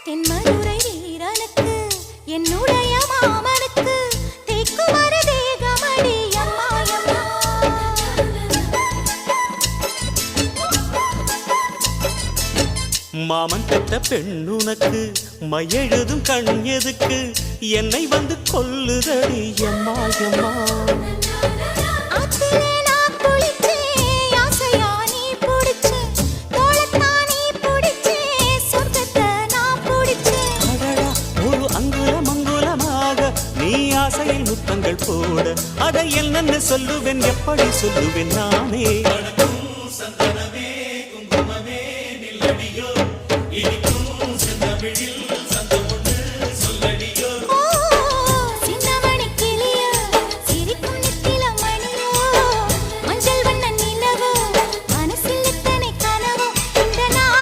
தென்மதுரை வீரனுக்கு என்னுடைய மாமனுக்கு தேக்குமர தேகமடி அம்மாயம்மா மாமன் பெற்ற பெண்ணுனக்கு மையெழுதும் கண் எதுக்கு என்னை வந்து கொல்லுதடி அம்மாயம்மா ஆசையில் முத்தங்கள் போட அதை என்னன்னு சொல்லுவேன் எப்படி சொல்லுவேன் நானே.